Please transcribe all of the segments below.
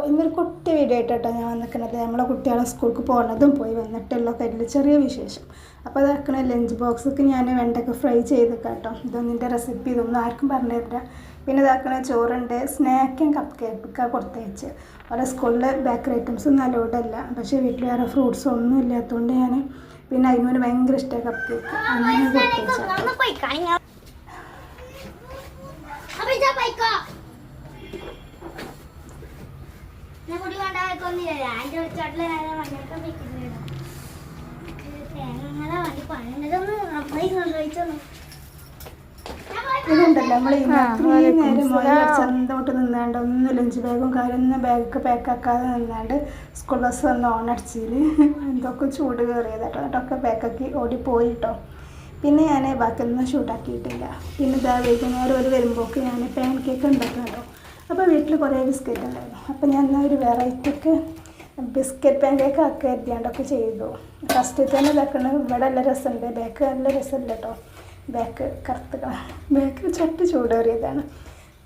ഇന്നൊരു കുട്ടി വീഡിയോ ആയിട്ടോ ഞാൻ വന്നിരിക്കുന്നത്. നമ്മളെ കുട്ടികളെ സ്കൂൾക്ക് പോകുന്നതും പോയി വന്നിട്ടുള്ള കാര്യത്തിൽ ചെറിയ വിശേഷം. അപ്പോൾ അതാക്കണ ലഞ്ച് ബോക്സൊക്കെ ഞാൻ വെണ്ടയ്ക്ക ഫ്രൈ ചെയ്ത് കേട്ടോ. ഇതൊന്നിൻ്റെ റെസിപ്പി ഇതൊന്നും ആർക്കും പറഞ്ഞു തരില്ല. പിന്നെ ഇതാക്കണ ചോറുണ്ട്, സ്നാക്കും കപ്പ് കേക്കൊക്കെ കൊടുത്തയച്ച്. അവിടെ സ്കൂളിൽ ബേക്കറി ഐറ്റംസ് ഒന്നും അലോഡല്ല. പക്ഷേ വീട്ടിൽ വേറെ ഫ്രൂട്ട്സ് ഒന്നും ഇല്ലാത്തതുകൊണ്ട് ഞാൻ പിന്നെ അതിനോട് ഭയങ്കര ഇഷ്ടമാണ് കപ്പ് കേക്ക്. അങ്ങനെ കൊടുത്തയച്ചു. ഇതുണ്ടല്ലോ നമ്മൾ നേരം ചന്തോട്ട് നിന്നാണ്ട് ഒന്ന് ലഞ്ച് ബാഗും കാര്യമൊന്നും ബാഗൊക്കെ പാക്കാക്കാതെ നിന്നാണ്ട് സ്കൂൾ ബസ് വന്ന് ഓണടിച്ചിൽ എന്തൊക്കെ ചൂട് കയറിയതാട്ടോ. എന്നിട്ടൊക്കെ പാക്കാക്കി ഓടിപ്പോയി കേട്ടോ. പിന്നെ ഞാൻ ബാക്കിയൊന്നും ചൂടാക്കിയിട്ടില്ല. പിന്നെ ഇതാ വൈകുന്നേരം ഒരു വരുമ്പോൾക്ക് ഞാൻ പാൻ കേക്ക് ഉണ്ടാക്കുന്നുണ്ടോ. അപ്പോൾ വീട്ടിൽ കുറേ ബിസ്ക്കറ്റ് ഉണ്ടായിരുന്നു. അപ്പോൾ ഞാൻ എന്നാൽ ഒരു വെറൈറ്റിക്ക് ബിസ്ക്കറ്റ് പാൻ കേക്ക് ആക്കി കരുതിയാണ്ടൊക്കെ ചെയ്തു. ഫസ്റ്റ് തന്നെ ഇതാക്കണം. ഇവിടെ നല്ല രസമുണ്ട്, ബാക്ക് നല്ല രസമില്ല കേട്ടോ. ബാക്ക് കറുത്തുക്കണം, ബാക്ക് ചട്ടി ചൂടേറിയതാണ്.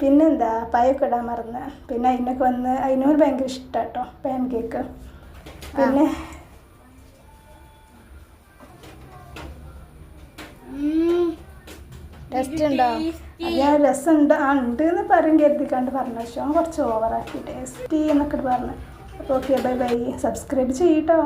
പിന്നെ എന്താ പായൊക്കെ ഇടാൻ മറന്ന്. പിന്നെ അതിനൊക്കെ വന്ന് അതിനോട് ഭയങ്കര ഇഷ്ടമാണ് കേട്ടോ പാൻ കേക്ക്. പിന്നെ ടേസ്റ്റ് ഉണ്ടോ? ഞാൻ രസം ഉണ്ട് ഉണ്ട് എന്ന് പറയും കരുതിക്കാണ്ട് പറഞ്ഞു. പക്ഷേ കുറച്ച് ഓവറാക്കി ടേസ്റ്റ് എന്നൊക്കെ പറഞ്ഞു. അപ്പോൾ ഓക്കെ, ബൈ ബൈ. സബ്സ്ക്രൈബ് ചെയ്യട്ടോ.